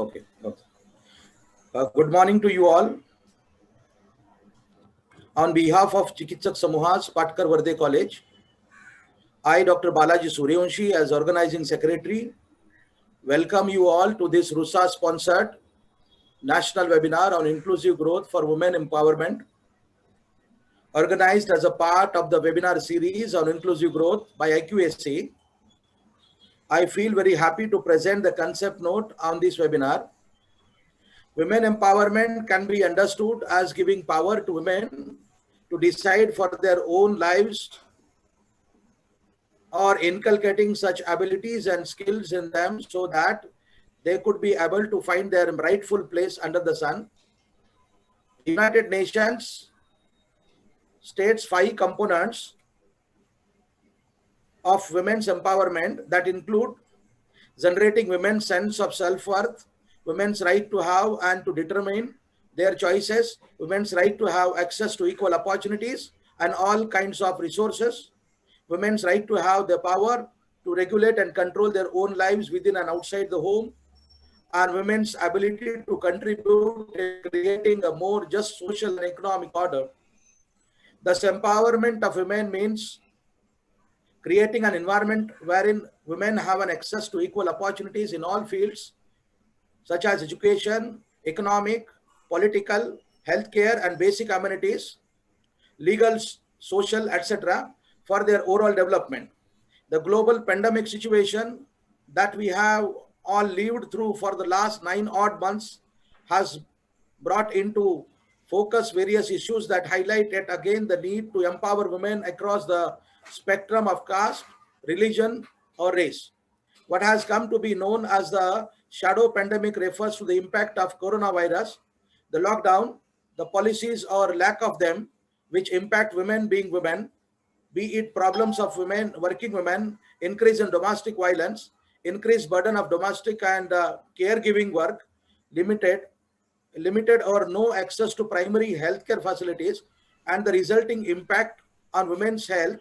Okay. Okay. Good morning to you all. On behalf of Chikitsak Samuhas, Patkar Verde College, I, Dr. Balaji Suryavanshi, as Organizing Secretary, welcome you all to this RUSA-sponsored national webinar on inclusive growth for women empowerment, organized as a part of the webinar series on inclusive growth by IQAC. I feel very happy to present the concept note on this webinar. Women empowerment can be understood as giving power to women to decide for their own lives or inculcating such abilities and skills in them so that they could be able to find their rightful place under the sun. The United Nations states 5 components of women's empowerment that include generating women's sense of self-worth, women's right to have and to determine their choices, women's right to have access to equal opportunities and all kinds of resources, women's right to have the power to regulate and control their own lives within and outside the home, and women's ability to contribute in creating a more just social and economic order. Thus, empowerment of women means creating an environment wherein women have an access to equal opportunities in all fields, such as education, economic, political, healthcare, and basic amenities, legal, social, etc., for their overall development. The global pandemic situation that we have all lived through for the last 9 odd months has brought into focus various issues that highlight yet again the need to empower women across the spectrum of caste, religion, or race. What has come to be known as the shadow pandemic refers to the impact of coronavirus, the lockdown, the policies or lack of them, which impact women being women, be it problems of women, working women, increase in domestic violence, increased burden of domestic and caregiving work, limited or no access to primary healthcare facilities, and the resulting impact on women's health.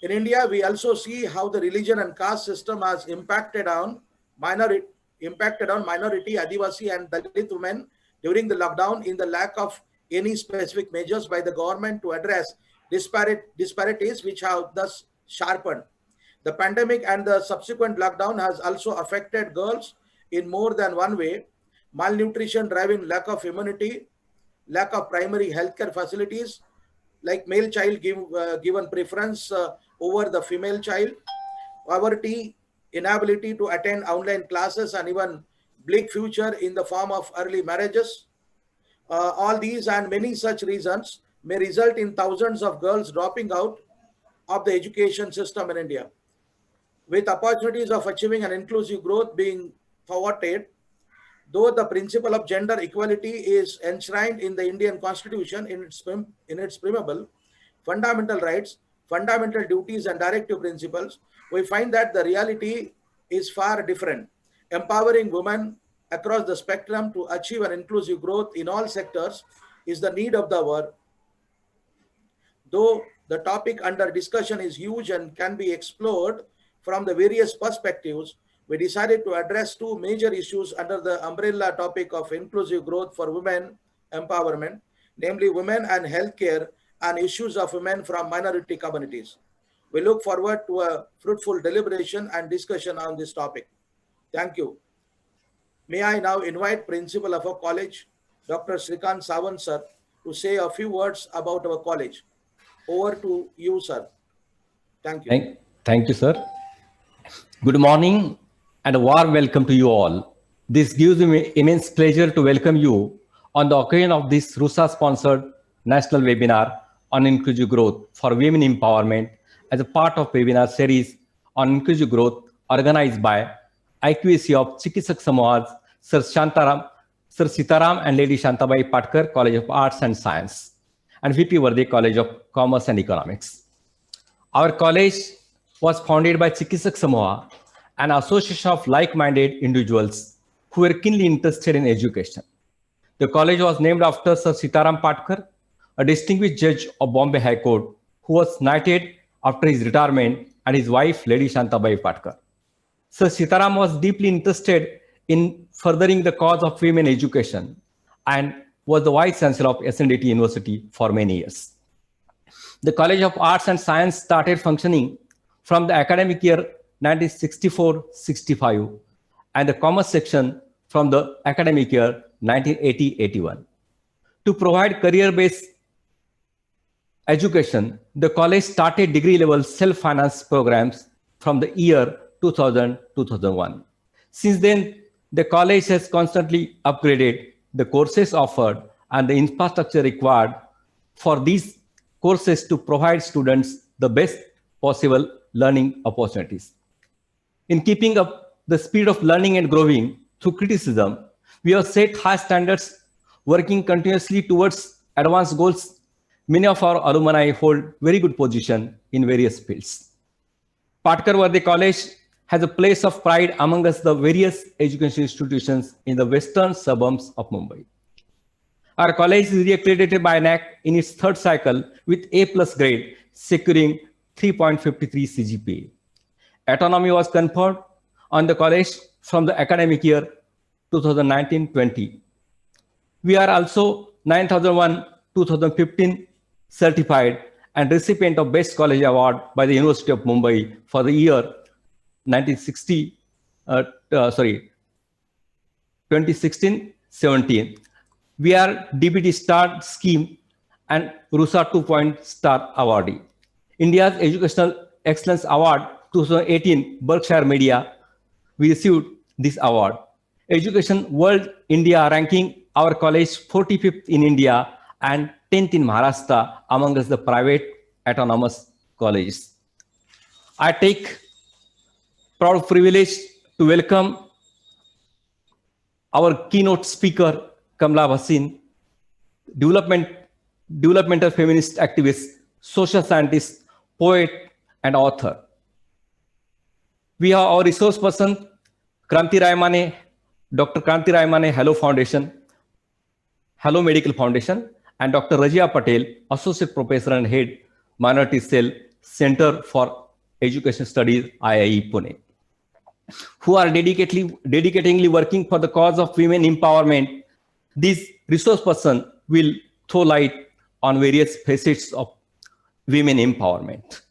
In India, we also see how the religion and caste system has impacted on minority, Adivasi and Dalit women during the lockdown in the lack of any specific measures by the government to address disparities which have thus sharpened. The pandemic and the subsequent lockdown has also affected girls in more than one way. Malnutrition driving lack of immunity, lack of primary healthcare facilities, like male child given preference over the female child, poverty, inability to attend online classes, and even bleak future in the form of early marriages. All these and many such reasons may result in thousands of girls dropping out of the education system in India. With opportunities of achieving an inclusive growth being thwarted, though the principle of gender equality is enshrined in the Indian Constitution in its preamble, fundamental rights, fundamental duties, and directive principles, we find that the reality is far different. Empowering women across the spectrum to achieve an inclusive growth in all sectors is the need of the hour. Though the topic under discussion is huge and can be explored from the various perspectives, we decided to address 2 major issues under the umbrella topic of inclusive growth for women empowerment, namely women and healthcare and issues of women from minority communities. We look forward to a fruitful deliberation and discussion on this topic. Thank you. May I now invite Principal of our college, Dr. Srikant Sawant sir, to say a few words about our college. Over to you, sir. Thank you. Thank you, sir. Good morning and a warm welcome to you all. This gives me immense pleasure to welcome you on the occasion of this RUSA-sponsored national webinar on inclusive growth for women empowerment as a part of webinar series on inclusive growth organized by IQAC of Chikitsak Samuhas, Sir Sitaram and Lady Shantabai Patkar, College of Arts and Science, and VP Verde College of Commerce and Economics. Our college was founded by Chikitsak Samuha, an association of like-minded individuals who were keenly interested in education. The college was named after Sir Sitaram Patkar, a distinguished judge of Bombay High Court, who was knighted after his retirement, and his wife, Lady Shantabai Patkar. Sir Sitaram was deeply interested in furthering the cause of women education and was the Vice Chancellor of SNDT University for many years. The College of Arts and Science started functioning from the academic year 1964-65 and the Commerce section from the academic year 1980-81. To provide career-based education, the college started degree-level self-finance programs from the year 2000-2001. Since then, the college has constantly upgraded the courses offered and the infrastructure required for these courses to provide students the best possible learning opportunities. In keeping up the speed of learning and growing through criticism, we have set high standards, working continuously towards advanced goals. Many of our alumni hold very good position in various fields. Patkar Varde College has a place of pride among us the various education institutions in the western suburbs of Mumbai. Our college is reaccredited by NAAC in its third cycle with A+ grade, securing 3.53 CGPA. Autonomy was conferred on the college from the academic year 2019-20. We are also 9001-2015 certified and recipient of Best College Award by the University of Mumbai for the year 2016-17. We are DBT Star Scheme and RUSA 2-point Star Awardee. India's Educational Excellence Award 2018 Berkshire Media, we received this award. Education World India ranking our college 45th in India and 10th in Maharashtra among us the private autonomous colleges. I take proud privilege to welcome our keynote speaker, Kamala Bhasin, developmental feminist activist, social scientist, poet, and author. We have our resource person, Kranti Raimane, Dr. Kranti Raimane, Hello Foundation, Hello Medical Foundation, and Dr. Rajia Patel, Associate Professor and Head, Minority Cell, Center for Education Studies, IIE Pune, who are dedicatingly working for the cause of women empowerment. This resource person will throw light on various facets of women empowerment.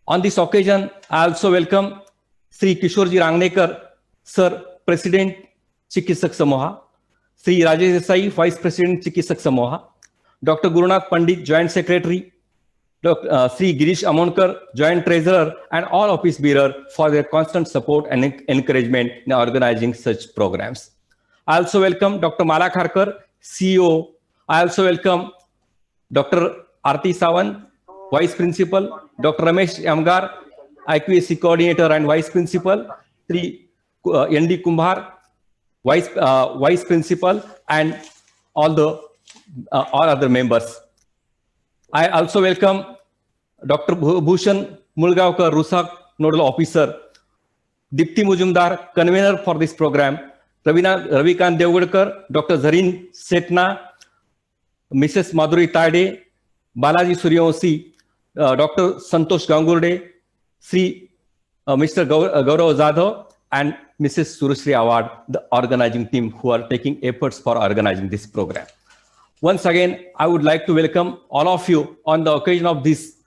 On this occasion, I also welcome Sri Kishorji Rangnekar, Sir, President, Chikitsak Samoha, Sri Rajesh Desai, Vice President, Chikitsak Samoha, Dr. Gurunath Pandit, Joint Secretary, Sri Girish Amonkar, Joint Treasurer, and all office bearers for their constant support and encouragement in organizing such programs. I also welcome Dr. Mala Kharkar, CEO. I also welcome Dr. Arti Sawant, Vice Principal, Dr. Ramesh Yamgar, IQAC Coordinator and Vice Principal, Sri ND Kumbhar, Vice Principal, and all other members. I also welcome Dr. Bhushan Mulgaonkar, RUSA Nodal Officer, Dipti Mujumdar, Convener for this program, Ravikant Devgadkar, Dr. Zareen Setna, Mrs. Madhuri Tade, Balaji Suryavanshi, Dr. Santosh Gangurde, Mr. Gaurav Zadhav, and Mrs. Surushree Awad, the organizing team who are taking efforts for organizing this program. Once again, I would like to welcome all of you on the occasion of this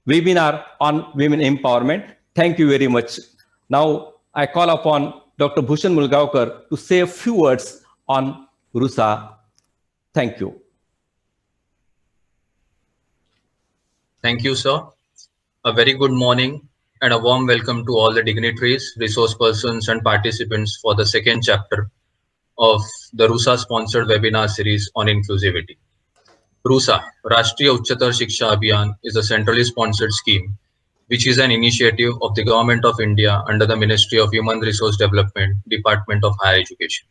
webinar on women empowerment. Thank you very much. Now, I call upon Dr. Bhushan Mulgaonkar to say a few words on RUSA. Thank you. Thank you, sir. A very good morning and a warm welcome to all the dignitaries, resource persons, and participants for the second chapter of the RUSA-sponsored webinar series on inclusivity. RUSA, Rashtriya Uchchatar Shiksha Abhiyan, is a centrally sponsored scheme, which is an initiative of the Government of India under the Ministry of Human Resource Development, Department of Higher Education.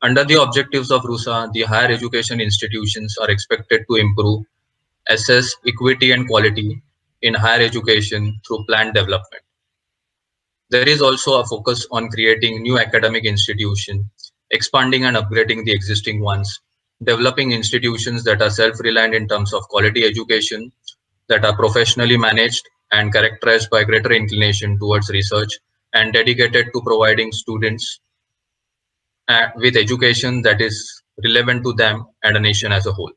Under the objectives of RUSA, the higher education institutions are expected to improve, assess equity and quality in higher education through planned development. There is also a focus on creating new academic institutions, expanding and upgrading the existing ones, developing institutions that are self-reliant in terms of quality education, that are professionally managed and characterized by greater inclination towards research and dedicated to providing students with education that is relevant to them and a nation as a whole.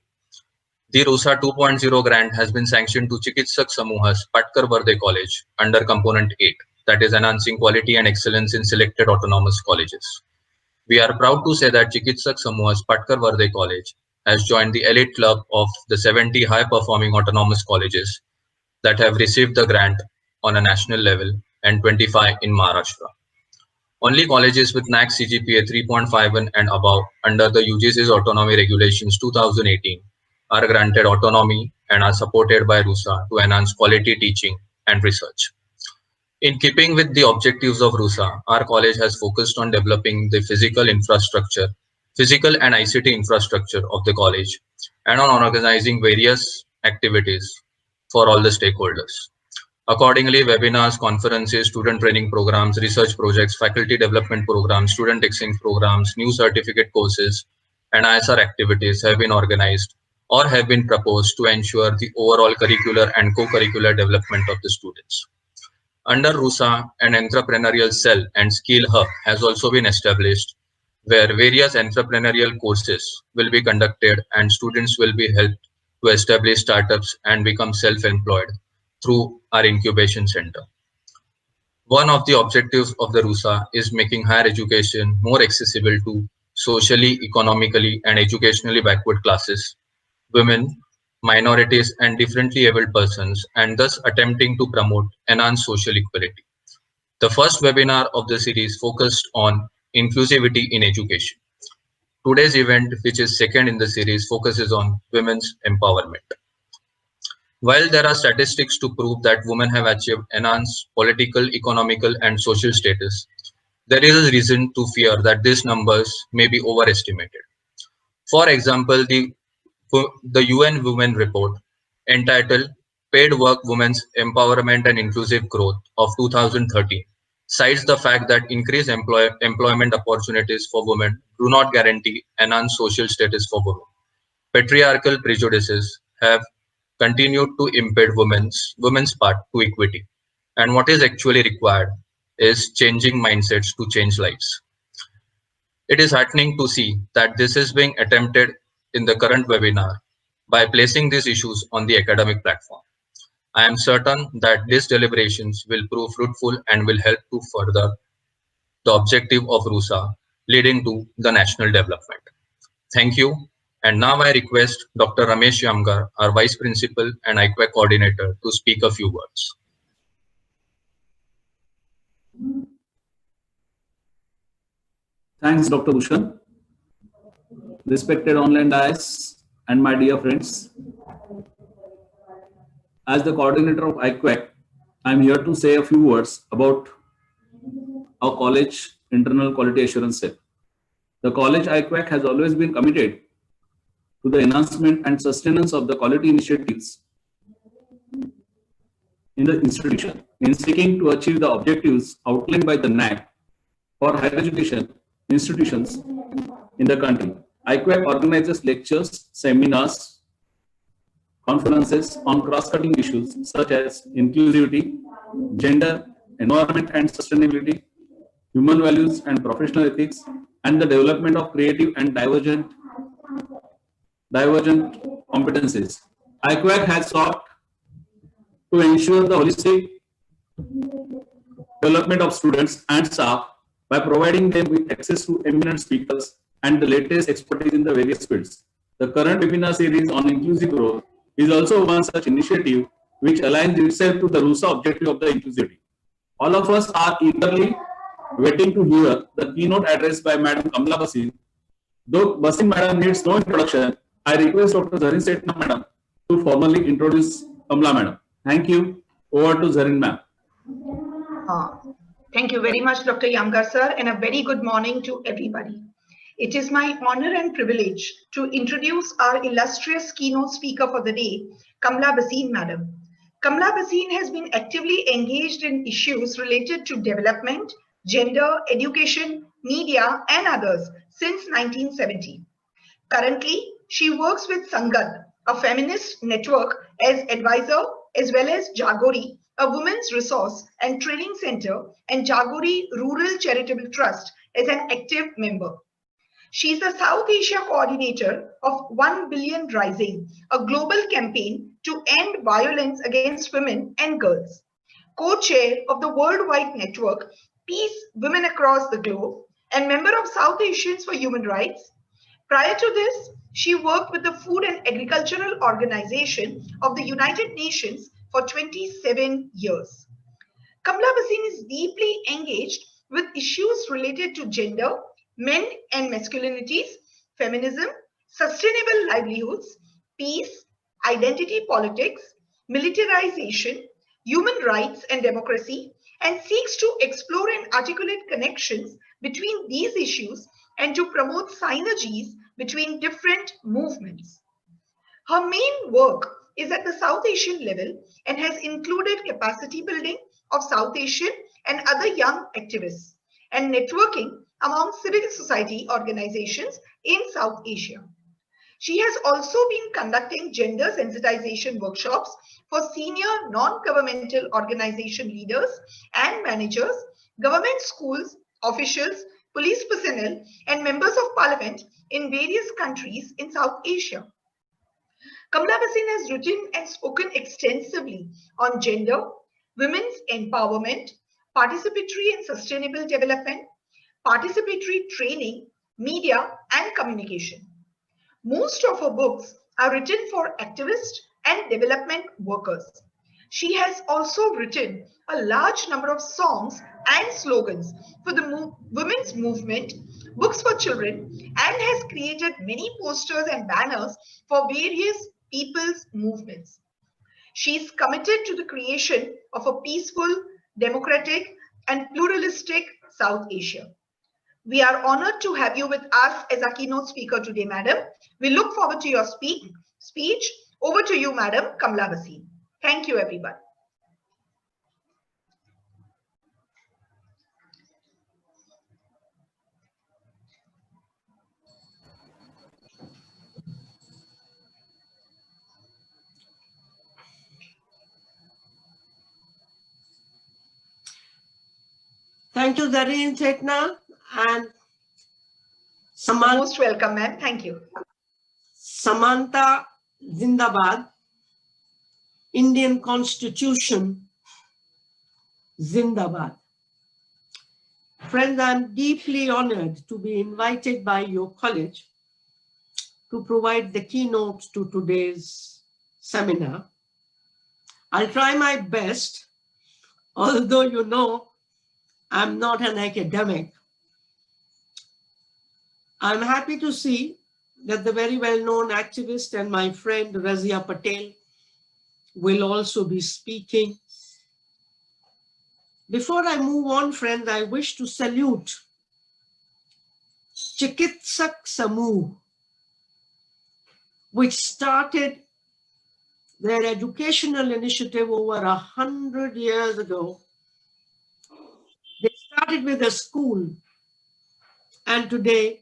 The RUSA 2.0 grant has been sanctioned to Chikitsak Samuhas, Patkar Vardhe College under Component 8, that is enhancing quality and excellence in selected autonomous colleges. We are proud to say that Chikitsak Samuhas, Patkar Vardhe College has joined the elite club of the 70 high-performing autonomous colleges that have received the grant on a national level and 25 in Maharashtra. Only colleges with NAAC CGPA 3.51 and above under the UGC's Autonomy Regulations 2018 are granted autonomy and are supported by RUSA to enhance quality teaching and research. In keeping with the objectives of RUSA, our college has focused on developing the physical and ICT infrastructure of the college and on organizing various activities for all the stakeholders. Accordingly, webinars, conferences, student training programs, research projects, faculty development programs, student exchange programs, new certificate courses, and ISR activities have been organized or have been proposed to ensure the overall curricular and co-curricular development of the students. Under RUSA, an entrepreneurial cell and skill hub has also been established where various entrepreneurial courses will be conducted and students will be helped to establish startups and become self-employed through our incubation center. One of the objectives of the RUSA is making higher education more accessible to socially, economically, and educationally backward classes, women, minorities, and differently abled persons, and thus attempting to promote enhanced social equality. The first webinar of the series focused on inclusivity in education. Today's event, which is second in the series, focuses on women's empowerment. While there are statistics to prove that women have achieved enhanced political, economical, and social status, there is a reason to fear that these numbers may be overestimated. For example, the UN Women Report entitled Paid Work Women's Empowerment and Inclusive Growth of 2013 cites the fact that increased employment opportunities for women do not guarantee enhanced social status for women. Patriarchal prejudices have continued to impede women's path to equity, and what is actually required is changing mindsets to change lives. It is heartening to see that this is being attempted in the current webinar by placing these issues on the academic platform. I am certain that these deliberations will prove fruitful and will help to further the objective of RUSA, leading to the national development. Thank you. And now I request Dr. Ramesh Yamgar, our Vice Principal and IQAC Coordinator, to speak a few words. Thanks, Dr. Bhushan. Respected online dais and my dear friends, as the coordinator of IQAC, I am here to say a few words about our college internal quality assurance cell. The college IQAC has always been committed to the enhancement and sustenance of the quality initiatives in the institution in seeking to achieve the objectives outlined by the NAAC for higher education institutions in the country. IQAC organizes lectures, seminars, conferences on cross-cutting issues such as inclusivity, gender, environment and sustainability, human values and professional ethics, and the development of creative and divergent competencies. IQAC has sought to ensure the holistic development of students and staff by providing them with access to eminent speakers and the latest expertise in the various fields. The current webinar series on inclusive growth is also one such initiative which aligns itself to the RUSA objective of the inclusivity. All of us are eagerly waiting to hear the keynote address by Madam Kamla Bhasin. Though Bhasin Madam needs no introduction, I request Dr. Zarin Setna Madam to formally introduce Kamla Madam. Thank you. Over to Zarin Ma'am. Thank you very much, Dr. Yamgar sir, and a very good morning to everybody. It is my honor and privilege to introduce our illustrious keynote speaker for the day, Kamla Bhasin Madam. Kamla Bhasin has been actively engaged in issues related to development, gender, education, media, and others since 1970. Currently, she works with Sangat, a feminist network, as advisor, as well as Jagori, a women's resource and training center, and Jagori Rural Charitable Trust as an active member. She is the South Asia coordinator of 1 Billion Rising, a global campaign to end violence against women and girls. Co-chair of the worldwide network Peace Women Across the Globe and member of South Asians for Human Rights. Prior to this, she worked with the Food and Agricultural Organization of the United Nations for 27 years. Kamla Bhasin is deeply engaged with issues related to gender, men and masculinities, feminism, sustainable livelihoods, peace, identity politics, militarization, human rights and democracy, and seeks to explore and articulate connections between these issues and to promote synergies between different movements. Her main work is at the South Asian level and has included capacity building of South Asian and other young activists and networking among civil society organizations in South Asia. She has also been conducting gender sensitization workshops for senior non-governmental organization leaders and managers, government schools, officials, police personnel, and members of parliament in various countries in South Asia. Kamla Bhasin has written and spoken extensively on gender, women's empowerment, participatory and sustainable development, participatory training, media, and communication. Most of her books are written for activists and development workers. She has also written a large number of songs and slogans for the women's movement, books for children, and has created many posters and banners for various people's movements. She is committed to the creation of a peaceful, democratic, and pluralistic South Asia. We are honored to have you with us as our keynote speaker today, madam. We look forward to your speech. Over to you, Madam Kamla Bhasin. Thank you, everyone. Thank you, Zareen Chetna and Samantha. Most welcome, ma'am. Thank you. Samantha Zindabad, Indian Constitution Zindabad. Friends, I'm deeply honored to be invited by your college to provide the keynote to today's seminar. I'll try my best, although you know I'm not an academic. I'm happy to see that the very well-known activist and my friend Razia Patel will also be speaking. Before I move on, friends, I wish to salute Chikitsak Samuh, which started their educational initiative over 100 years ago. They started with a school, and today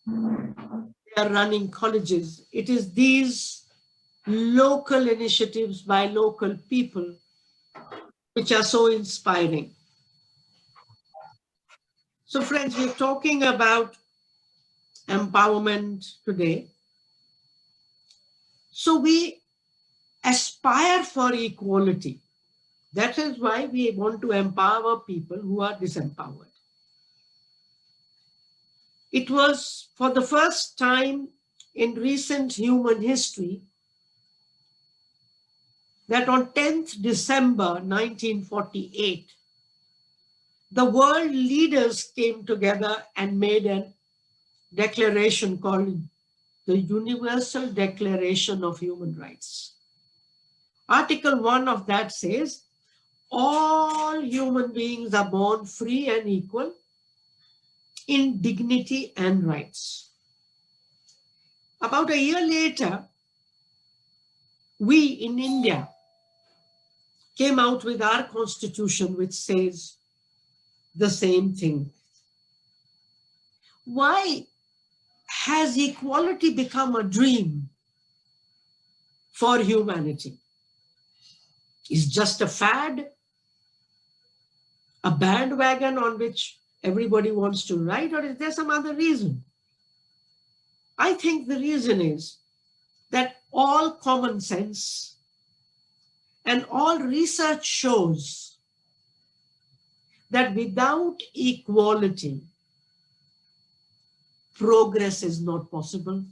they are running colleges. It is these local initiatives by local people which are so inspiring. So friends, we're talking about empowerment today. So we aspire for equality. That is why we want to empower people who are disempowered. It was for the first time in recent human history that on 10th December 1948, the world leaders came together and made a declaration called the Universal Declaration of Human Rights. Article 1 of that says, all human beings are born free and equal in dignity and rights. About a year later, we in India came out with our constitution, which says the same thing. Why has equality become a dream for humanity? Is just a fad? a bandwagon on which everybody wants to ride, or is there some other reason? I think the reason is that all common sense and all research shows that without equality, progress is not possible.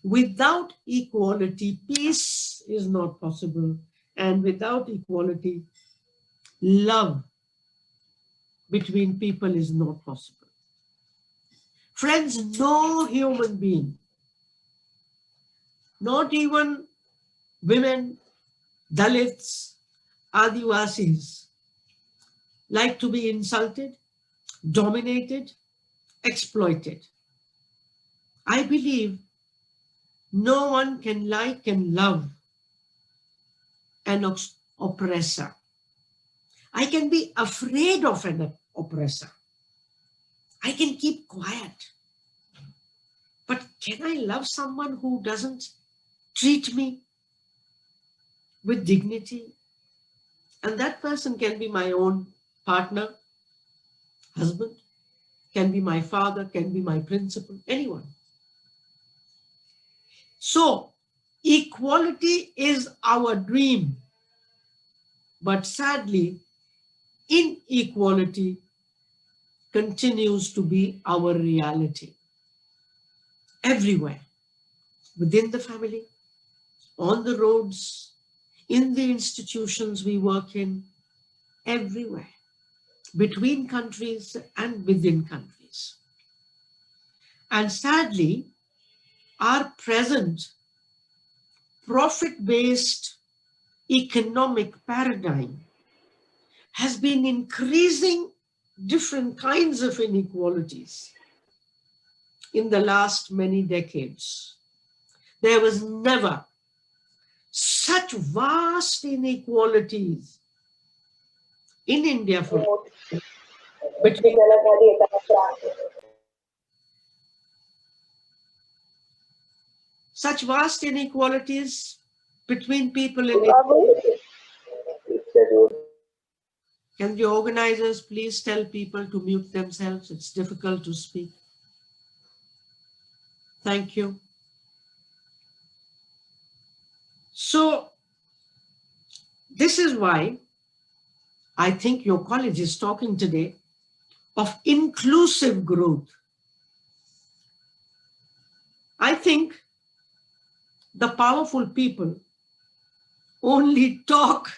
Without equality, peace is not possible. And without equality, love between people is not possible. Friends, no human being, not even women, Dalits, Adivasis, like to be insulted, dominated, exploited. I believe no one can like and love an oppressor. I can be afraid of an oppressor. I can keep quiet. But can I love someone who doesn't treat me with dignity? And that person can be my own partner, husband, can be my father, can be my principal, anyone. So equality is our dream, but sadly, inequality continues to be our reality. Everywhere, within the family, on the roads, in the institutions we work in, everywhere, between countries and within countries. And sadly, our present profit-based economic paradigm has been increasing different kinds of inequalities in the last many decades. There was never such vast inequalities in India between such vast inequalities between people in India. Can the organizers please tell people to mute themselves? It's difficult to speak. Thank you. So this is why I think your college is talking today of inclusive growth. I think the powerful people only talk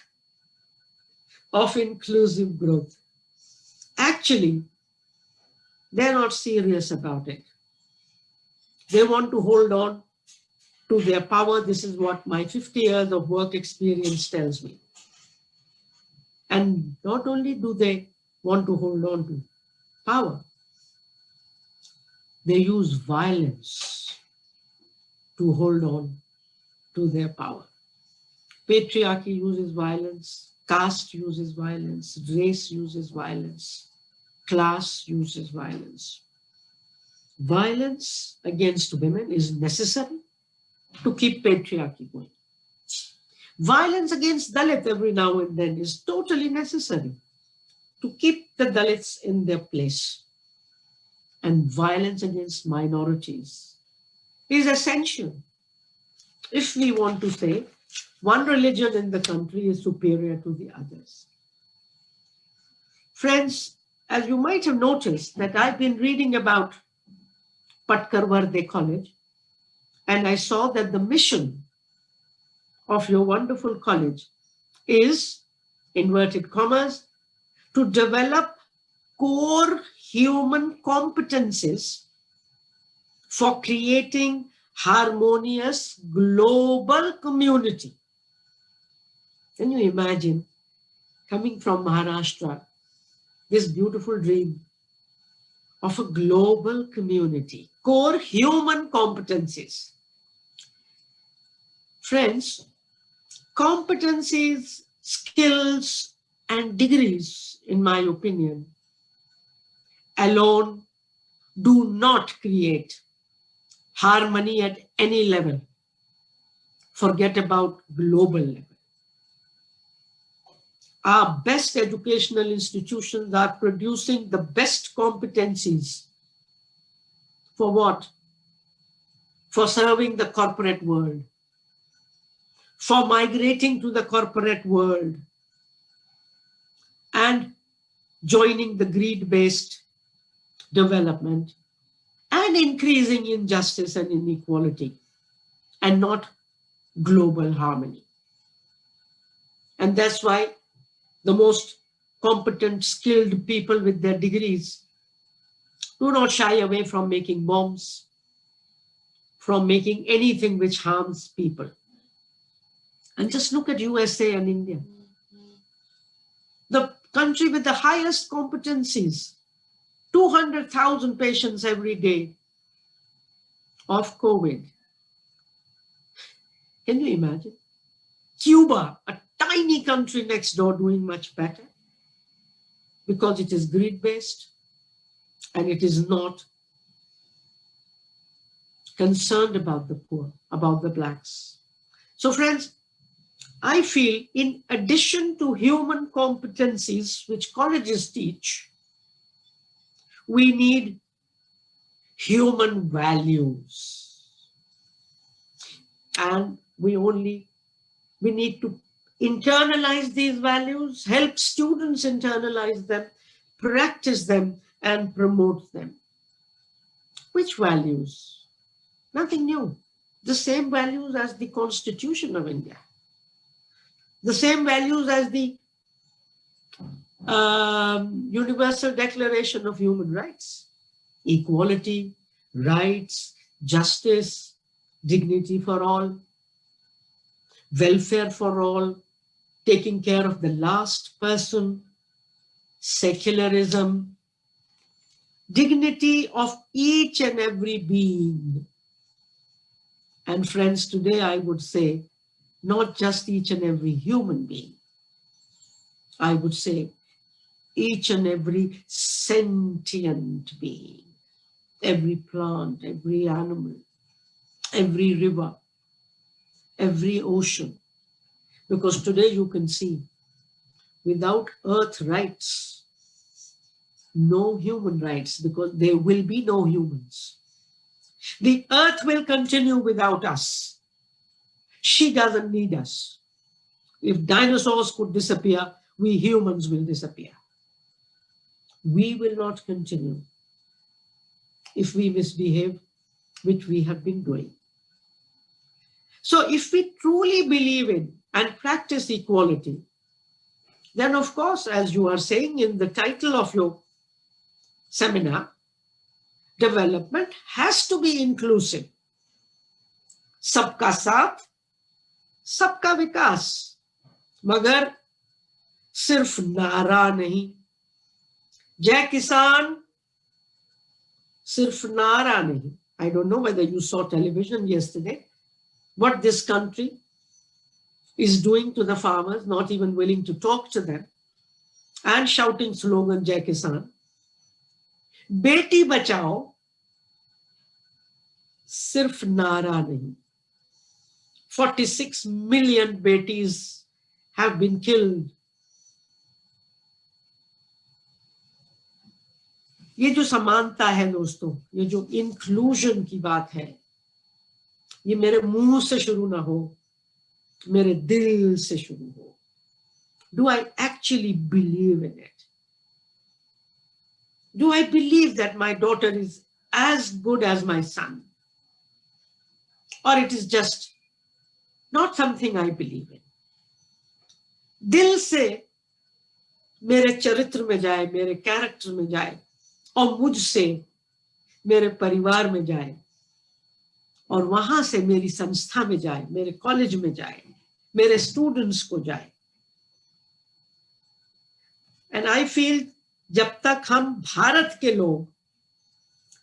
of inclusive growth. Actually, they're not serious about it. They want to hold on to their power. This is what my 50 years of work experience tells me. And not only do they want to hold on to power, they use violence to hold on to their power. Patriarchy uses violence, caste uses violence, race uses violence, class uses violence. Violence against women is necessary to keep patriarchy going. Violence against Dalit every now and then is totally necessary to keep the Dalits in their place. And violence against minorities is essential if we want to say one religion in the country is superior to the others. Friends, as you might have noticed that I've been reading about Patkar Varde College, and I saw that the mission of your wonderful college is, inverted commas, to develop core human competencies for creating harmonious global community. Can you imagine, coming from Maharashtra, this beautiful dream of a global community, core human competencies. Friends, competencies, skills, and degrees, in my opinion, alone do not create harmony at any level. Forget about global level. Our best educational institutions are producing the best competencies. For what? For serving the corporate world, for migrating to the corporate world and joining the greed-based development and increasing injustice and inequality and not global harmony. And that's why the most competent, skilled people with their degrees do not shy away from making bombs, from making anything which harms people. And just look at USA and India. The country with the highest competencies, 200,000 patients every day of COVID. Can you imagine? Cuba, a tiny country next door, doing much better because it is greed-based and it is not concerned about the poor, about the blacks. So friends, I feel in addition to human competencies which colleges teach, we need human values. And we need to internalize these values, help students internalize them, practice them, and promote them. Which values? Nothing new. The same values as the Constitution of India. The same values as the Universal Declaration of Human Rights. Equality, rights, justice, dignity for all, welfare for all, taking care of the last person, secularism, dignity of each and every being. And friends, today I would say, not just each and every human being. I would say each and every sentient being, every plant, every animal, every river, every ocean. Because today you can see, without earth rights, no human rights, because there will be no humans. The earth will continue without us. She doesn't need us. If dinosaurs could disappear, we humans will disappear. We will not continue if we misbehave, which we have been doing. So if we truly believe in and practice equality, then of course, as you are saying in the title of your seminar, development has to be inclusive. Sabka saath, sabka vikas. Magar sirf nara nahi. Jai Kisan, sirf nara nahi. I don't know whether you saw television yesterday, what this country is doing to the farmers, not even willing to talk to them, and shouting slogan Jai Kisan. Beti bachao, sirf nara nahi. 46 million betis have been killed. ये जो समानता है दोस्तों, ये जो inclusion की बात है, ये मेरे मुंह से शुरू ना हो, मेरे दिल से शुरू हो. Do I actually believe in it? Do I believe that my daughter is as good as my son? Or it is just not something I believe in? दिल से मेरे चरित्र में जाए, मेरे कैरेक्टर में जाए, और मुझसे मेरे परिवार में जाए, और वहां से मेरी संस्था में जाए, मेरे कॉलेज में जाए, मेरे स्टूडेंट्स को जाए. एंड आई फील जब तक हम भारत के लोग,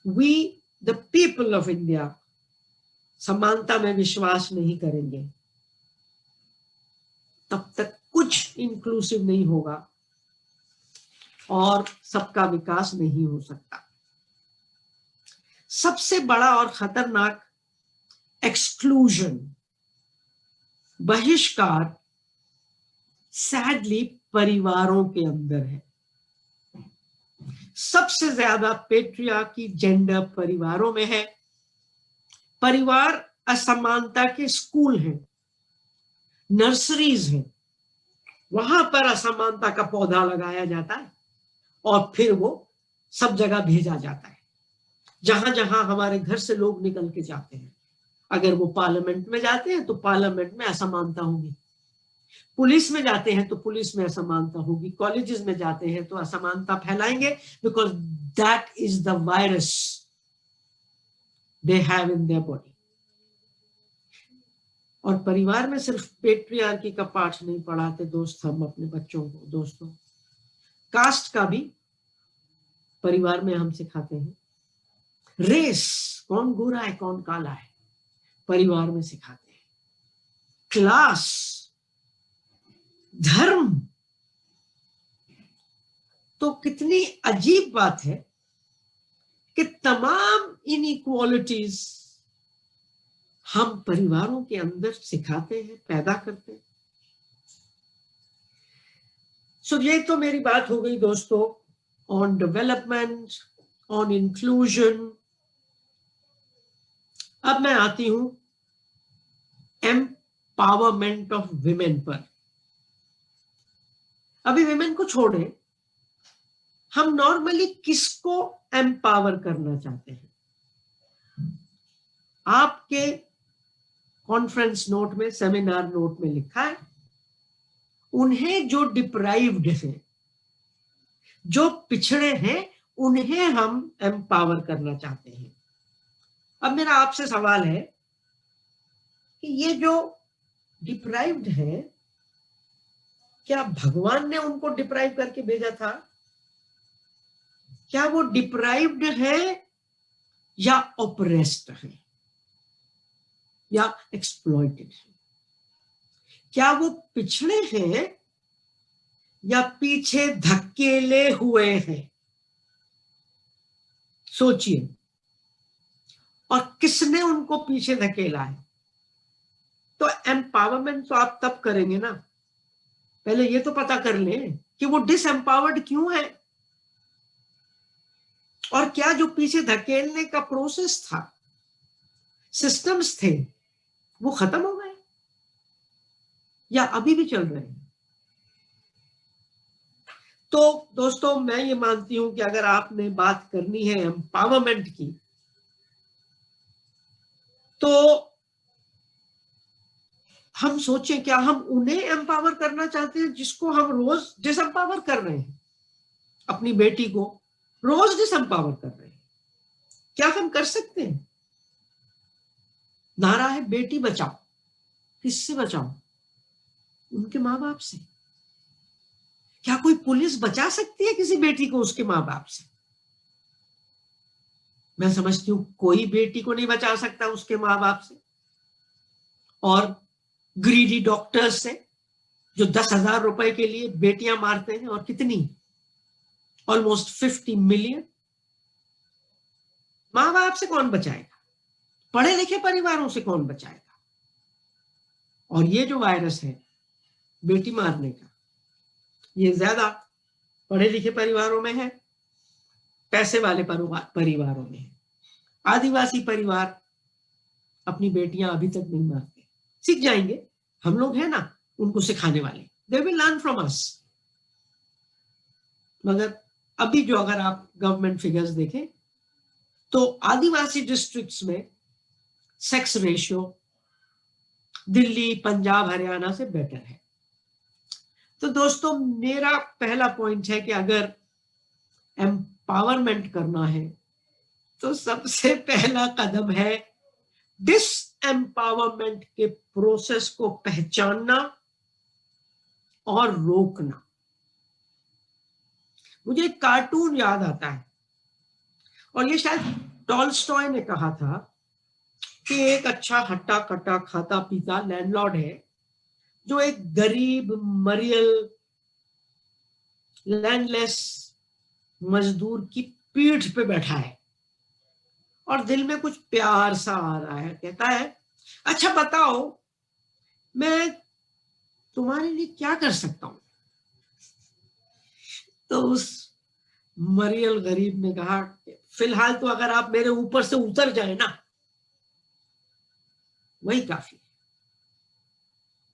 we the people of India, समानता में विश्वास नहीं करेंगे, तब तक कुछ इंक्लूसिव नहीं होगा और सबका विकास नहीं हो सकता. सबसे बड़ा और खतरनाक एक्सक्लूजन, बहिष्कार, सैडली परिवारों के अंदर है। सबसे ज्यादा पेट्रियार्की जेंडर परिवारों में है। परिवार असमानता के स्कूल हैं, नर्सरीज हैं, वहां पर असमानता का पौधा लगाया जाता है और फिर वो सब जगह भेजा जाता है। जहां जहां हमारे घर से लोग निकल के जाते हैं, अगर वो पार्लियामेंट में जाते हैं तो पार्लियामेंट में असमानता होगी, पुलिस में जाते हैं तो पुलिस में असमानता होगी, कॉलेजेस में जाते हैं तो असमानता फैलाएंगे, because that is the virus they have in their body. और परिवार में सिर्फ पेट्रियार्की का पाठ नहीं पढ़ाते दोस्त हम अपने बच्चों को, दोस्तों कास्ट का भी परिवार में हम सिखाते हैं। रेस, कौन गोरा है कौन काला है, परिवार में सिखाते हैं। क्लास, धर्म, तो कितनी अजीब बात है कि तमाम इनइक्वालिटीज हम परिवारों के अंदर सिखाते हैं, पैदा करते हैं। सो ये तो मेरी बात हो गई दोस्तों ऑन डेवलपमेंट, ऑन इंक्लूजन। अब मैं आती हूं एम्पावरमेंट ऑफ विमेन पर। अभी विमेन को छोड़े, हम नॉर्मली किसको एम्पावर करना चाहते हैं? आपके कॉन्फ्रेंस नोट में, सेमिनार नोट में लिखा है, उन्हें जो डिप्राइव्ड हैं, जो पिछड़े हैं, उन्हें हम एम्पावर करना चाहते हैं। अब मेरा आपसे सवाल है कि ये जो डिप्राइव्ड है, क्या भगवान ने उनको डिप्राइव करके भेजा था? क्या वो डिप्राइव्ड है या ऑपरेस्ड है या एक्सप्लॉइटेड है? क्या वो पिछड़े हैं या पीछे धकेले हुए हैं? सोचिए। और किसने उनको पीछे धकेला है? तो एम्पावरमेंट तो आप तब करेंगे ना, पहले ये तो पता कर लें कि वो डिसएम्पावर्ड क्यों है, और क्या जो पीछे धकेलने का प्रोसेस था, सिस्टम्स थे, वो खत्म हो गए या अभी भी चल रहे हैं? तो दोस्तों मैं ये मानती हूं कि अगर आपने बात करनी है एम्पावरमेंट की, तो हम सोचें क्या हम उन्हें एम्पावर करना चाहते हैं जिसको हम रोज डिसएम्पावर कर रहे हैं? अपनी बेटी को रोज डिसएम्पावर कर रहे हैं। क्या हम कर सकते हैं? नारा है बेटी बचाओ। किससे बचाओ? उनके माँ बाप से। क्या कोई पुलिस बचा सकती है किसी बेटी को उसके माँ बाप से? मैं समझती हूं कोई बेटी को नहीं बचा सकता उसके माँ बाप से, और ग्रीडी डॉक्टर्स से जो 10,000 रुपए के लिए बेटियां मारते हैं, और कितनी, ऑलमोस्ट 50 मिलियन। माँ बाप से कौन बचाएगा? पढ़े लिखे परिवारों से कौन बचाएगा? और ये जो वायरस है बेटी मारने का, ये ज्यादा पढ़े लिखे परिवारों में है, पैसे वाले परिवारों में है। आदिवासी परिवार अपनी बेटियां अभी तक नहीं मारते। सीख जाएंगे, हम लोग हैं ना उनको सिखाने वाले, they will learn from us. मगर अभी जो अगर आप गवर्नमेंट फिगर्स देखें तो आदिवासी डिस्ट्रिक्ट्स में सेक्स रेशियो दिल्ली, पंजाब, हरियाणा से बेटर है। तो दोस्तों मेरा पहला पॉइंट है कि अगर एम्पावरमेंट करना है तो सबसे पहला कदम है डिसएम्पावरमेंट के प्रोसेस को पहचानना और रोकना। मुझे एक कार्टून याद आता है, और ये शायद टॉलस्टॉय ने कहा था कि एक अच्छा हट्टा कट्टा खाता पीता लैंडलॉर्ड है जो एक गरीब मरियल लैंडलेस मजदूर की पीठ पे बैठा है और दिल में कुछ प्यार सा आ रहा है। कहता है, अच्छा बताओ मैं तुम्हारे लिए क्या कर सकता हूं? तो उस मरियल गरीब ने कहा फिलहाल तो अगर आप मेरे ऊपर से उतर जाए ना वही काफी है।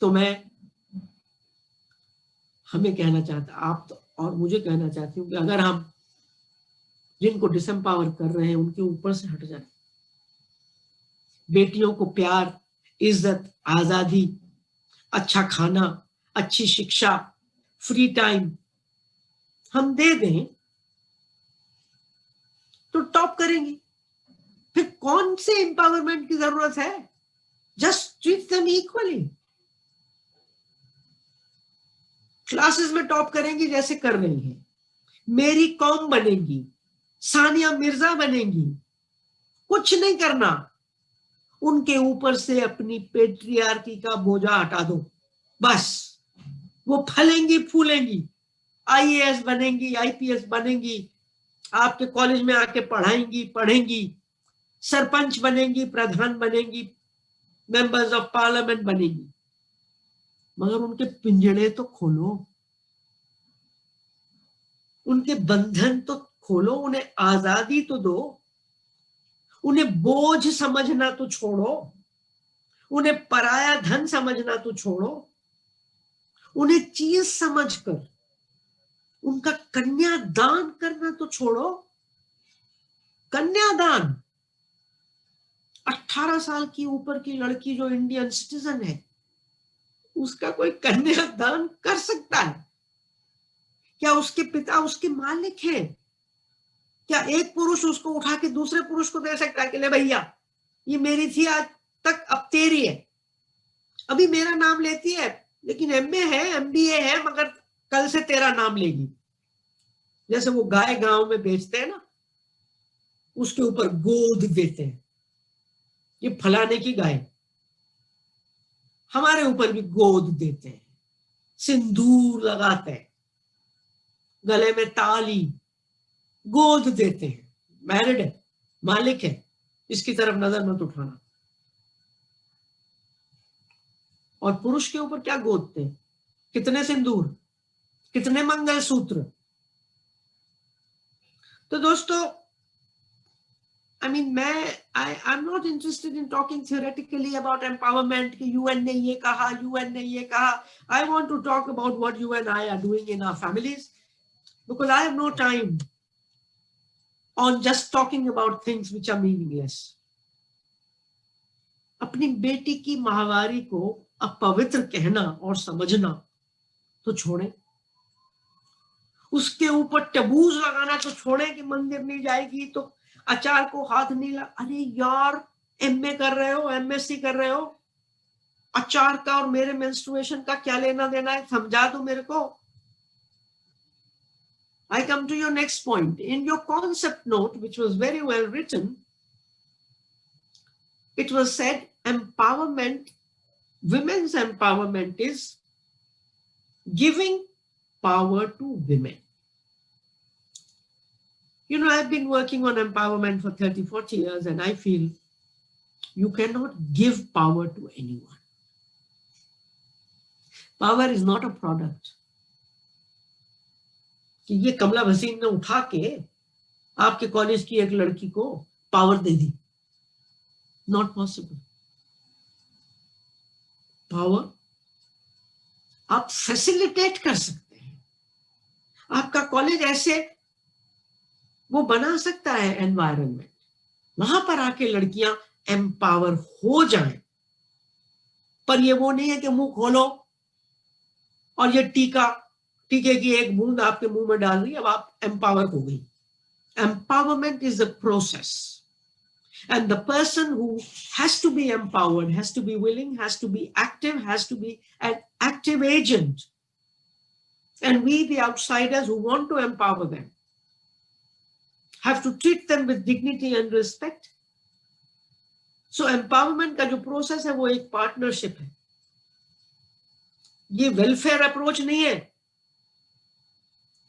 तो मैं हमें कहना चाहता आप तो और मुझे कहना चाहती हूँ कि अगर हम जिनको डिसएम्पावर कर रहे हैं उनके ऊपर से हट जाए, बेटियों को प्यार, इज्जत, आजादी, अच्छा खाना, अच्छी शिक्षा, फ्री टाइम हम दे दें तो टॉप करेंगी। फिर कौन से एम्पावरमेंट की जरूरत है? Just treat them equally. Classes में टॉप करेंगी जैसे कर रही हैं, मेरी कॉम बनेगी, सानिया मिर्जा बनेगी, कुछ नहीं करना, उनके ऊपर से अपनी पेट्रियार्की का बोझा हटा दो, बस वो फलेंगी फूलेंगी, आईएएस बनेंगी, आईपीएस बनेंगी, आपके कॉलेज में आके पढ़ेंगी, सरपंच बनेंगी, प्रधान बनेंगी, मेंबर्स ऑफ पार्लियामेंट बनेंगी, मगर उनके पिंजड़े तो खोलो, उनके बंधन तो खोलो, उन्हें आजादी तो दो, उन्हें बोझ समझना तो छोड़ो, उन्हें पराया धन समझना तो छोड़ो, उन्हें चीज समझकर उनका कन्यादान करना तो छोड़ो। कन्यादान 18 साल की ऊपर की लड़की जो इंडियन सिटीजन है उसका कोई कन्यादान कर सकता है क्या? उसके पिता उसके मालिक हैं क्या? एक पुरुष उसको उठा के दूसरे पुरुष को दे सकता है कि ले भैया ये मेरी थी आज तक, अब तेरी है, अभी मेरा नाम लेती है लेकिन एमए है, एमबीए है, मगर कल से तेरा नाम लेगी। जैसे वो गाय गांव में बेचते हैं ना, उसके ऊपर गोद देते हैं, ये फलाने की गाय, हमारे ऊपर भी गोद देते हैं, सिंदूर लगाते हैं, गले में ताली, गोद देते हैं, मैरिड है, मालिक है, इसकी तरफ नजर मत उठाना। और पुरुष के ऊपर क्या गोदते हैं? कितने सिंदूर, कितने मंगलसूत्र। तो दोस्तों I'm not interested in talking theoretically about empowerment कि UN ने ये कहा, UN ने ये कहा. I want to talk about what you and I are doing in our families, because I have no time on just talking about things which are meaningless. अपनी बेटी की माहवारी को अपवित्र कहना और समझना तो छोड़ें, उसके ऊपर टबूज लगाना तो छोड़ें कि मंदिर नहीं जाएगी तो अचार को हाथ नहीं लगा। अरे यार, एमए कर रहे हो, एमएससी कर रहे हो, अचार का और मेरे मेंस्ट्रुएशन का क्या लेना देना है? समझा दो मेरे को। I come to your next point. In your concept note, which was very well written, it was said empowerment, women's empowerment is giving power to women. You know, I've been working on empowerment for 30, 40 years, and I feel you cannot give power to anyone. Power is not a product. कि ये कमला भसीन ने उठा के आपके college की एक लड़की को power they the, not possible. Power आप फैसिलिटेट कर सकते हैं, आपका कॉलेज ऐसे वो बना सकता है एनवायरनमेंट, वहां पर आके लड़कियां एम्पावर हो जाएं। पर ये वो नहीं है कि मुंह खोलो और ये टीके की एक बूंद आपके मुंह में डाल दी, अब आप एम्पावर हो गई। Empowerment is a process, and the person who has to be empowered has to be willing, has to be active, has to be an active agent. And we, the outsiders who want to empower them, have to treat them with dignity and respect. So empowerment का जो process है वो एक partnership है, ये welfare approach नहीं है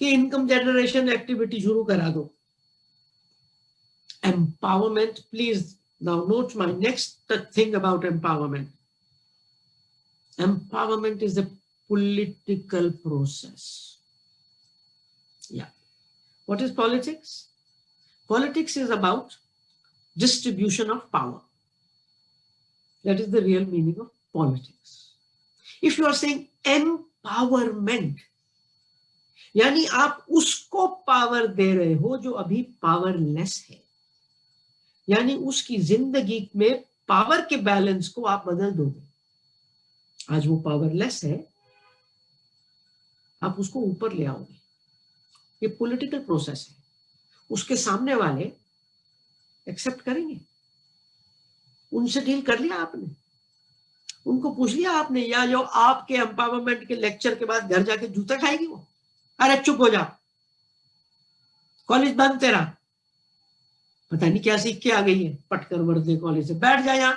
कि income generation activity शुरू करा दो। Empowerment, please now note my next thing about empowerment. Empowerment is a political process. Yeah. What is politics? Politics is about distribution of power. That is the real meaning of politics. If you are saying empowerment, यानी आप उसको power दे रहे हो जो अभी powerless है, यानी उसकी जिंदगी में पावर के बैलेंस को आप बदल दोगे. आज वो पावरलेस है, आप उसको ऊपर ले आओगे. ये पॉलिटिकल प्रोसेस है. उसके सामने वाले एक्सेप्ट करेंगे. उनसे डील कर लिया आपने, उनको पूछ लिया आपने, या जो आपके एम्पावरमेंट के लेक्चर के बाद घर जाके जूता खाएगी वो, अरे चुप हो जा, कॉलेज बंद तेरा, पता नहीं क्या सीख के आ गई है पटकर वर्दे कॉलेज से, बैठ जा यहां.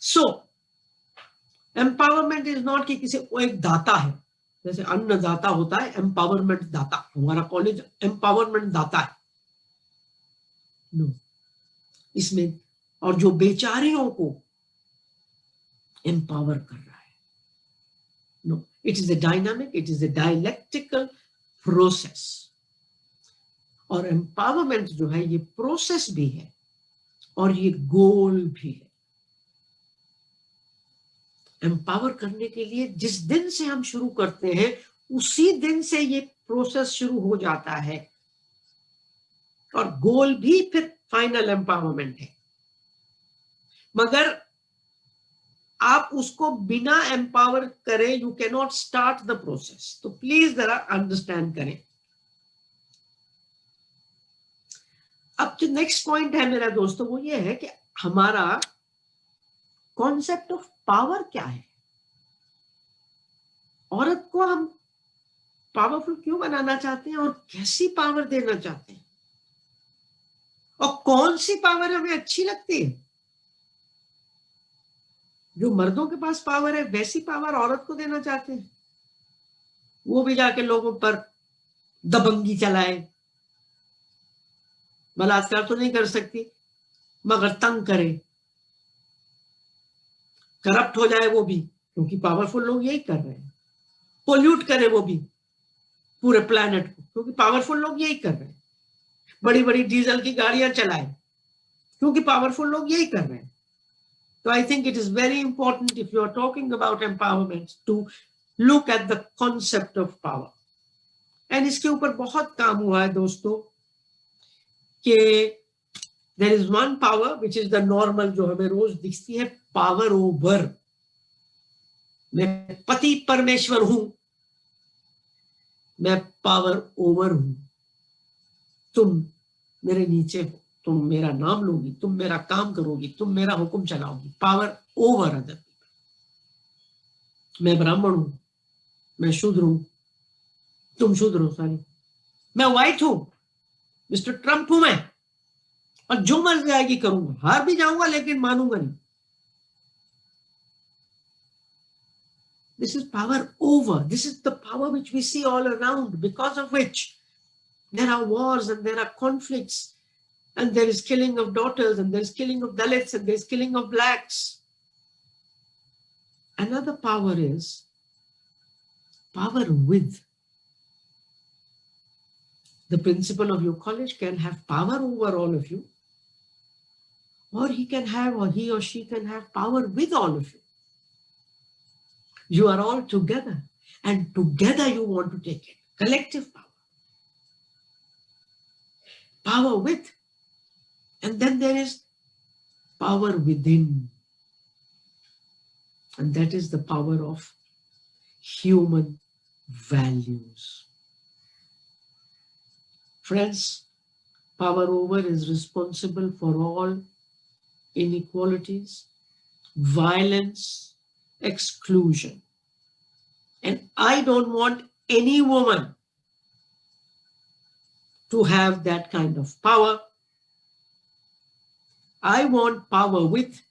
सो एम्पावरमेंट इज नॉट कि किसी वो एक दाता है, जैसे अन्नदाता होता है, एम्पावरमेंट दाता. हमारा कॉलेज एम्पावरमेंट दाता है. नो, इसमें और जो बेचारियों को एम्पावर कर रहा है. No, it is a dynamic, it is a dialectical process. और एम्पावरमेंट जो है ये प्रोसेस भी है और ये गोल भी है. एम्पावर करने के लिए जिस दिन से हम शुरू करते हैं उसी दिन से ये प्रोसेस शुरू हो जाता है, और गोल भी फिर फाइनल एम्पावरमेंट है. मगर आप उसको बिना एम्पावर करें, you can not start the process. तो प्लीज जरा अंडरस्टैंड करें. अब जो नेक्स्ट पॉइंट है मेरा दोस्तों वो ये है कि हमारा कॉन्सेप्ट ऑफ पावर क्या है. औरत को हम पावरफुल क्यों बनाना चाहते हैं और कैसी पावर देना चाहते हैं, और कौन सी पावर हमें अच्छी लगती है. जो मर्दों के पास पावर है वैसी पावर औरत को देना चाहते हैं. वो भी जाके लोगों पर दबंगी चलाए, बलात्कार तो नहीं कर सकती मगर तंग करे, करप्ट हो जाए वो भी, क्योंकि पावरफुल लोग यही कर रहे हैं. पोल्यूट करे वो भी पूरे प्लैनेट को, क्योंकि पावरफुल लोग यही कर रहे हैं. बड़ी बड़ी डीजल की गाड़ियां चलाए, क्योंकि पावरफुल लोग यही कर रहे हैं. So I think it is very important, if you are talking about empowerment, to look at the concept of power. And इसके ऊपर बहुत काम हुआ है दोस्तों कि there is one power which is the normal, जो हमें रोज दिखती है, power over. मैं पति परमेश्वर हूं, मैं पावर ओवर हूं. तुम मेरे नीचे हो, तुम मेरा नाम लोगी, तुम मेरा काम करोगी, तुम मेरा हुक्म चलाओगी. Power over other people. मैं ब्राह्मण हूं, मैं शूद्र हूं, तुम शूद्र हो, सॉरी, मैं व्हाइट हूं, मिस्टर ट्रम्प हूं मैं, और जो मर्जी आएगी करूंगा, हार भी जाऊंगा लेकिन मानूंगा नहीं. This is power over. This is the power which we see all around, because of which there are wars and there are conflicts, and there is killing of daughters, and there is killing of Dalits, and there is killing of blacks. Another power is power with. The principal of your college can have power over all of you, or he or she can have power with all of you. You are all together, and together you want to take it. Collective power. Power with. And then there is power within. And that is the power of human values. Friends, power over is responsible for all inequalities, violence, exclusion. And I don't want any woman to have that kind of power. I want power with,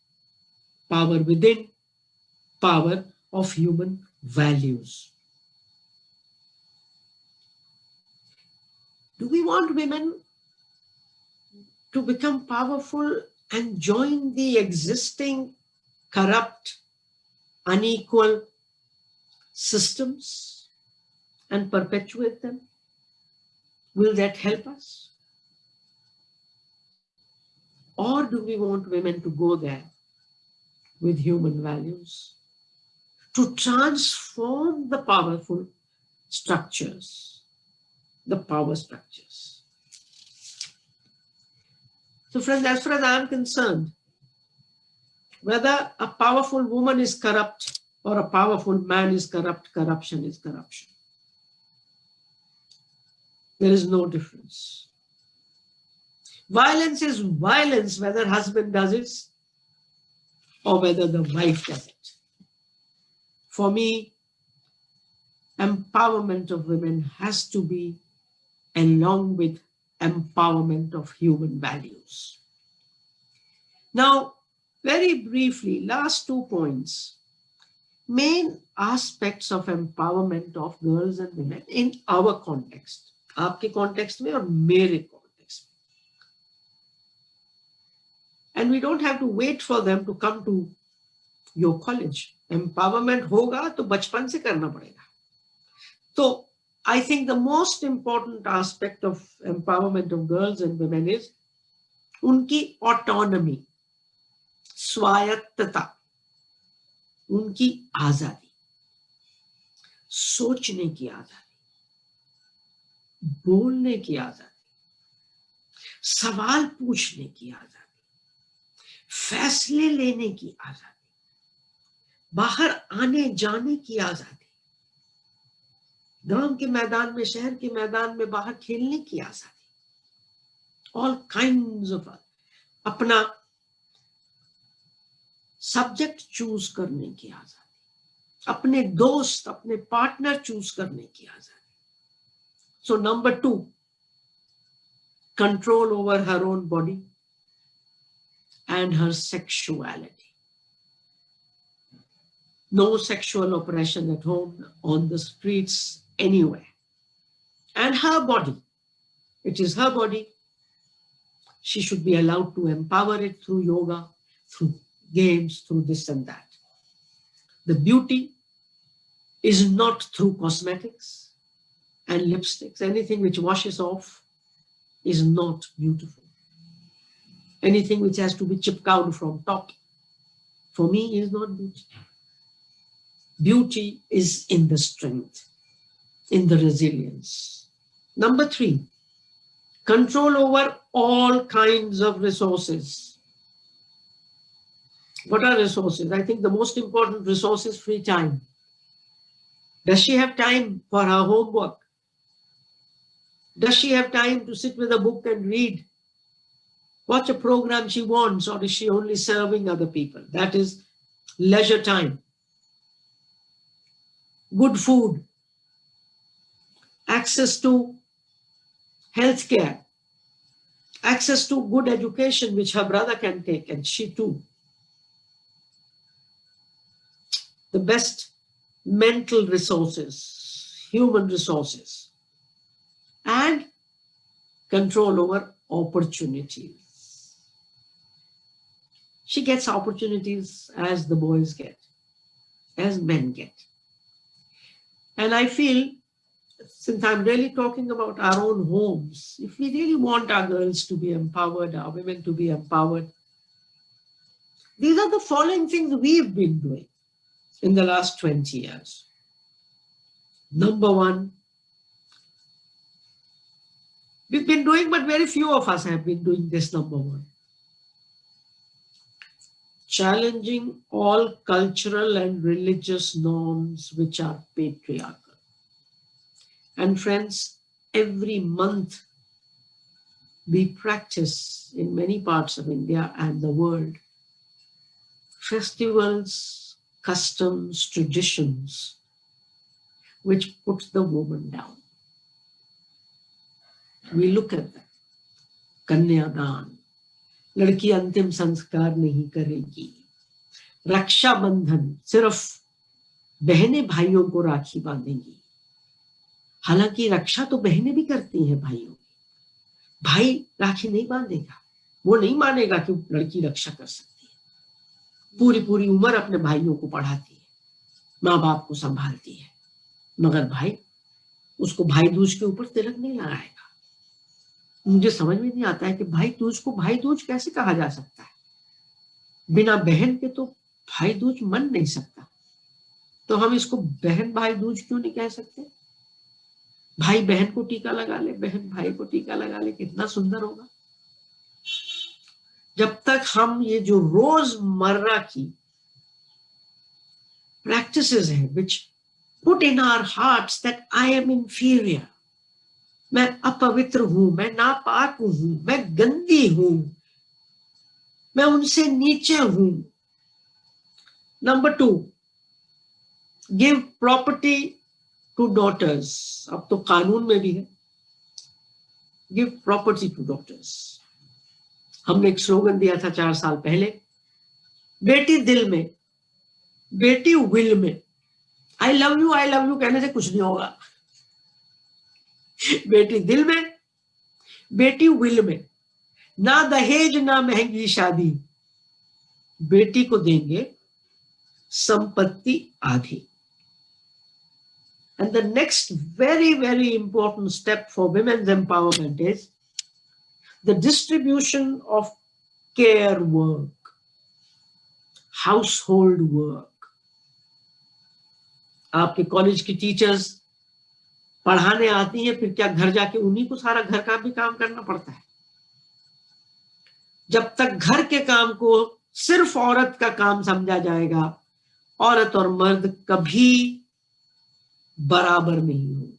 power within, power of human values. Do we want women to become powerful and join the existing corrupt, unequal systems and perpetuate them? Will that help us? Or do we want women to go there with human values to transform the powerful structures, the power structures? So friends, as far as I am concerned, whether a powerful woman is corrupt or a powerful man is corrupt, corruption is corruption. There is no difference. Violence is violence, whether husband does it or whether the wife does it. For me, empowerment of women has to be along with empowerment of human values. Now, very briefly, last 2 points. Main aspects of empowerment of girls and women in our context. आपके context में और मेरे context में. And we don't have to wait for them to come to your college. Empowerment होगा तो बचपन से करना पड़ेगा. So I think the most important aspect of empowerment of girls and women is उनकी autonomy, स्वायत्तता, उनकी आजादी, सोचने की आजादी, बोलने की आजादी, सवाल पूछने की आजादी, फैसले लेने की आजादी, बाहर आने जाने की आजादी, गांव के मैदान में, शहर के मैदान में बाहर खेलने की आजादी, all kinds of, अपना सब्जेक्ट चूज करने की आजादी, अपने दोस्त, अपने पार्टनर चूज करने की आजादी. So number 2, control over her own body and her sexuality. No sexual oppression at home, on the streets, anywhere. And her body, it is her body. She should be allowed to empower it through yoga, through games, through this and that. The beauty is not through cosmetics and lipsticks. Anything which washes off is not beautiful. Anything which has to be chipkowed from top, for me, is not beauty. Beauty is in the strength, in the resilience. Number 3, control over all kinds of resources. What are resources? I think the most important resource is free time. Does she have time for her homework? Does she have time to sit with a book and read? Watch a program she wants, or is she only serving other people? That is leisure time. Good food, access to healthcare, access to good education, which her brother can take, and she too. The best mental resources, human resources, and control over opportunities. She gets opportunities as the boys get, as men get. And I feel, since I'm really talking about our own homes, if we really want our girls to be empowered, our women to be empowered, these are the following things we've been doing in the last 20 years. Number 1, we've been doing, but very few of us have been doing this. Number 1, challenging all cultural and religious norms which are patriarchal. And friends, every month we practice in many parts of India and the world festivals, customs, traditions which put the woman down. We look at them. Kanyadan, लड़की अंतिम संस्कार नहीं करेगी. रक्षाबंधन, सिर्फ बहनें भाइयों को राखी बांधेंगी. हालांकि रक्षा तो बहनें भी करती हैं भाइयों की. भाई राखी नहीं बांधेगा, वो नहीं मानेगा कि लड़की रक्षा कर सकती है. पूरी पूरी उम्र अपने भाइयों को पढ़ाती है, माँ बाप को संभालती है, मगर भाई उसको भाई दूज के ऊपर तिलक नहीं लगाएगा। मुझे समझ में नहीं आता है कि भाई दूज को भाई दूज कैसे कहा जा सकता है। बिना बहन के तो भाई दूज मन नहीं सकता, तो हम इसको बहन भाई दूज क्यों नहीं कह सकते? भाई बहन को टीका लगा ले, बहन भाई को टीका लगा ले, कितना सुंदर होगा। जब तक हम ये जो रोजमर्रा की प्रैक्टिसेस हैं which put in our hearts that I am inferior, मैं अपवित्र हूं, मैं नापाक हूं, मैं गंदी हूं, मैं उनसे नीचे हूं। Number 2, give property to daughters. अब तो कानून में भी है, गिव प्रॉपर्टी टू डॉटर्स। हमने एक स्लोगन दिया था 4 साल पहले, बेटी दिल में, बेटी विल में। आई लव यू कहने से कुछ नहीं होगा। बेटी दिल में, बेटी विल में। ना दहेज ना महंगी शादी, बेटी को देंगे संपत्ति आधी। And the next very, very important step for women's empowerment is the distribution of care work, household work. आपके कॉलेज की टीचर्स पढ़ाने आती हैं, फिर क्या घर जाके उन्हीं को सारा घर का भी काम करना पड़ता है? जब तक घर के काम को सिर्फ औरत का काम समझा जाएगा, औरत और मर्द कभी बराबर नहीं होंगे।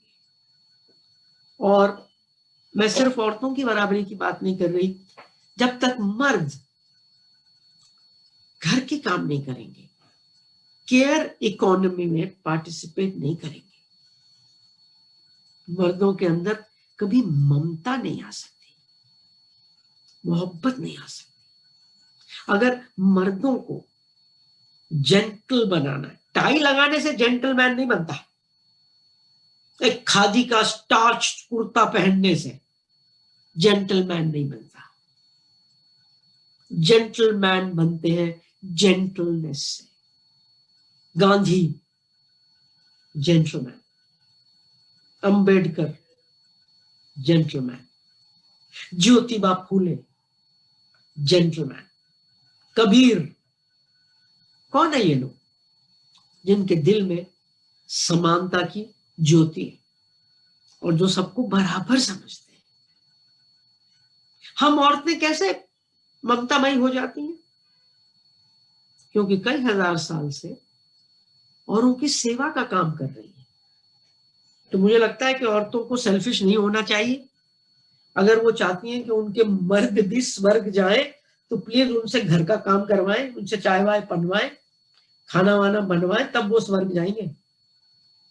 और मैं सिर्फ औरतों की बराबरी की बात नहीं कर रही, जब तक मर्द घर के काम नहीं करेंगे, केयर इकोनॉमी में पार्टिसिपेट नहीं करेंगे, मर्दों के अंदर कभी ममता नहीं आ सकती, मोहब्बत नहीं आ सकती। अगर मर्दों को जेंटल बनाना है, टाई लगाने से जेंटलमैन नहीं बनता, एक खादी का स्टार्च कुर्ता पहनने से जेंटलमैन नहीं बनता। जेंटलमैन बनते हैं जेंटलनेस से। Gandhi gentleman, Ambedkar gentleman, Jyotiba Phule gentleman, Kabir, कौन है ये लोग? जिनके दिल में समानता की ज्योति है और जो सबको बराबर समझते हैं। हम औरतें कैसे ममतामयी हो जाती हैं? क्योंकि कई हजार साल से औरों की सेवा का काम कर रही है। तो मुझे लगता है कि औरतों को सेल्फिश नहीं होना चाहिए। अगर वो चाहती हैं कि उनके मर्द भी स्वर्ग जाए, तो प्लीज उनसे घर का काम करवाएं, उनसे चाय वाय बनवाएं, खाना वाना बनवाएं, तब वो स्वर्ग जाएंगे।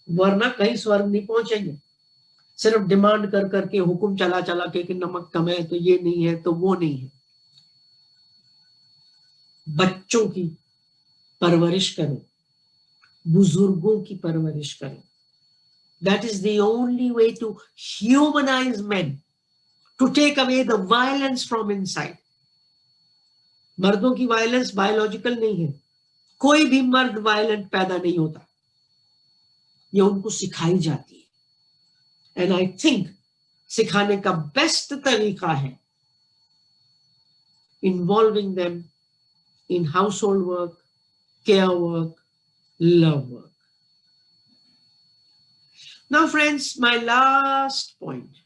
वरना कहीं स्वर्ग नहीं पहुंचेंगे। सिर्फ डिमांड कर करके, हुक्म चला चला के कि नमक कम है तो ये नहीं है तो वो नहीं है। बच्चों की परवरिश करो, बुजुर्गों की परवरिश करो। That is the only way to humanize men, to take away the violence from inside. मर्दों की वायलेंस बायोलॉजिकल नहीं है। कोई भी मर्द वायलेंट पैदा नहीं होता, ये उनको सिखाई जाती है। एंड आई थिंक सिखाने का बेस्ट तरीका है involving them in household work, care work, love work. Now friends, my last point.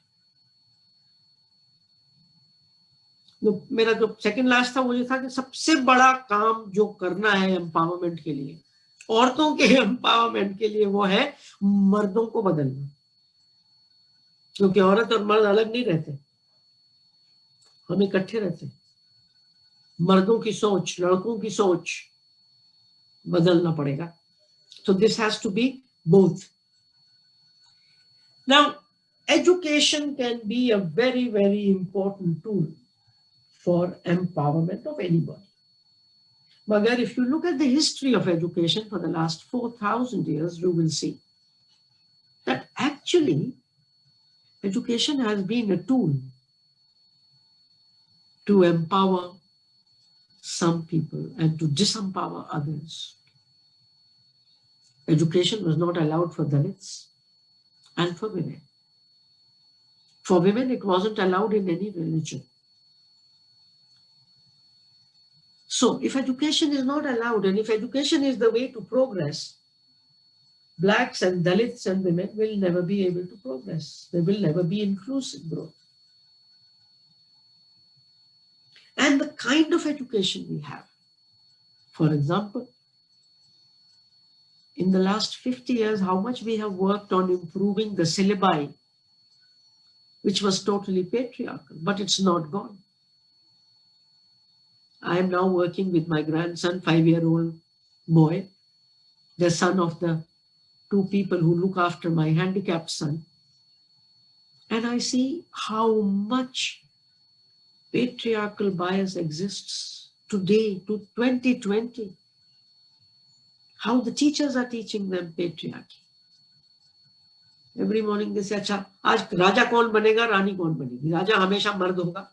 मेरा जो सेकंड लास्ट था वो ये था कि सबसे बड़ा काम जो करना है एम्पावरमेंट के लिए, औरतों के एम्पावरमेंट के लिए, वो है मर्दों को बदलना। क्योंकि औरत और मर्द अलग नहीं रहते, हम इकट्ठे रहते। मर्दों की सोच, लड़कों की सोच बदलना पड़ेगा। So this has to be both. Now, education can be a very, very important tool for empowerment of anybody. But if you look at the history of education for the last 4,000 years, you will see that actually education has been a tool to empower some people and to disempower others. Education was not allowed for Dalits, and for women. For women, it wasn't allowed in any religion. So if education is not allowed, and if education is the way to progress, blacks and Dalits and women will never be able to progress. There will never be inclusive growth. And the kind of education we have, for example, in the last 50 years, how much we have worked on improving the syllabi, which was totally patriarchal, but it's not gone. I am now working with my grandson, 5-year-old boy, the son of the 2 people who look after my handicapped son. And I see how much patriarchal bias exists today, to 2020. How the teachers are teaching them patriarchy. Every morning they say, अच्छा, आज राजा कौन बनेगा, रानी कौन बनेगी? राजा हमेशा मर्द होगा,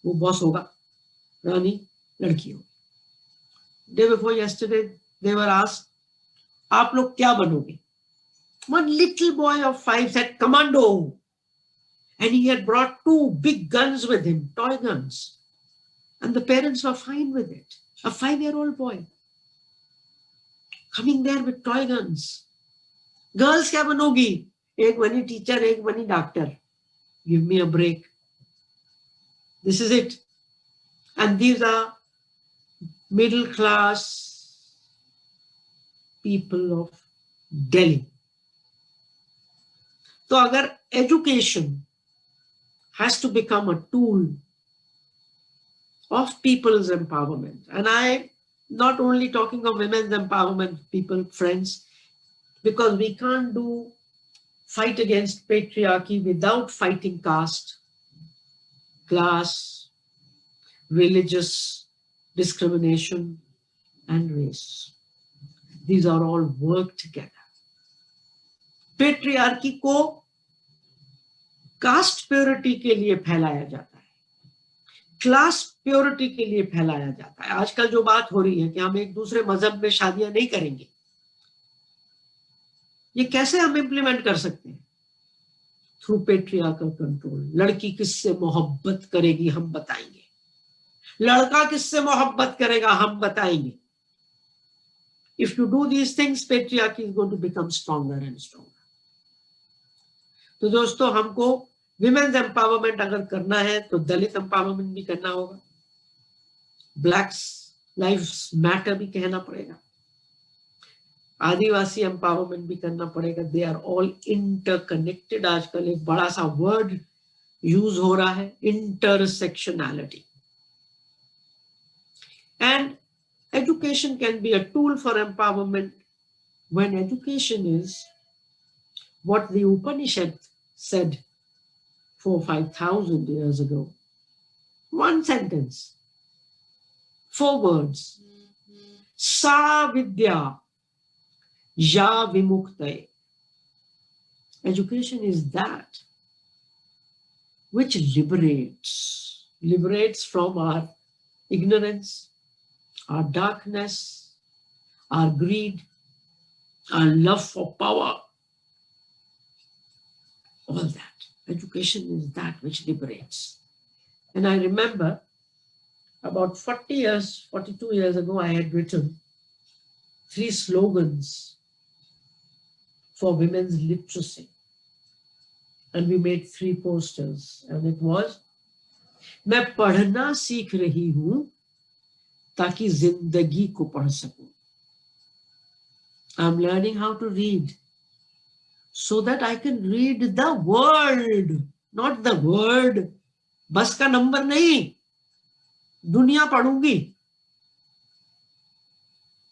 वो बॉस होगा, रानी लड़की होगी. Day before yesterday, they were asked, आप लोग क्या बनोगे? One little boy of 5 said, commando. And he had brought 2 big guns with him, toy guns. And the parents were fine with it. A 5-year-old boy coming there with toy guns. Girls क्या बनोगी? एक बनी teacher, एक बनी doctor. Give me a break. This is it. And these are middle class people of Delhi. So agar education has to become a tool of people's empowerment, and I'm not only talking of women's empowerment, people, friends, because we can't do fight against patriarchy without fighting caste, class, religious discrimination, and race. These are all work together. Patriarchy को cast purity के लिए फैलाया जाता है, class purity के लिए फैलाया जाता है. आजकल जो बात हो रही है कि हम एक दूसरे मजहब में शादियां नहीं करेंगे, ये कैसे हम इंप्लीमेंट कर सकते हैं? Through patriarchal control. लड़की किससे मोहब्बत करेगी हम बताएंगे, लड़का किससे मोहब्बत करेगा हम बताएंगे. If you do these things, patriarchy is going to become stronger and stronger. तो दोस्तों, हमको विमेन्स एम्पावरमेंट अगर करना है तो दलित एम्पावरमेंट भी करना होगा, ब्लैक्स लाइव्स मैटर भी कहना पड़ेगा, आदिवासी एम्पावरमेंट भी करना पड़ेगा. They are all interconnected. आजकल एक बड़ा सा वर्ड यूज हो रहा है, intersectionality. And education can be a tool for empowerment when education is what the Upanishad said 4,000-5,000 years ago. One sentence, 4 words. Sa vidya ya vimuktaye. Education is that which liberates from our ignorance, our darkness, our greed, our love for power, all that. Education is that which liberates. And I remember about 42 years ago, I had written 3 slogans for women's literacy. And we made 3 posters. And it was, मैं पढ़ना सीख रही हूँ ताकि जिंदगी को पढ़ सकूं. I'm learning how to read so that I can read the world, not the word. बस का नंबर नहीं, दुनिया पढ़ूंगी.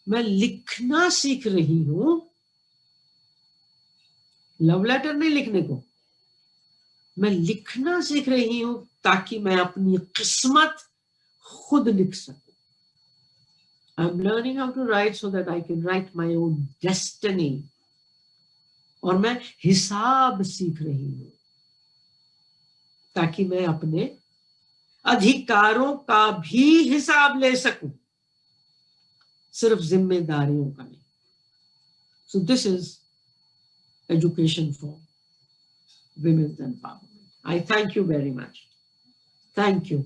मैं लिखना सीख रही हूं, लव लेटर नहीं लिखने को, मैं लिखना सीख रही हूं ताकि मैं अपनी किस्मत खुद लिख सकूं. I'm learning how to write so that I can write my own destiny. और मैं हिसाब सीख रही हूं ताकि मैं अपने अधिकारों का भी हिसाब ले सकूं, सिर्फ जिम्मेदारियों का नहीं. So this is education for women's empowerment. I thank you very much. Thank you.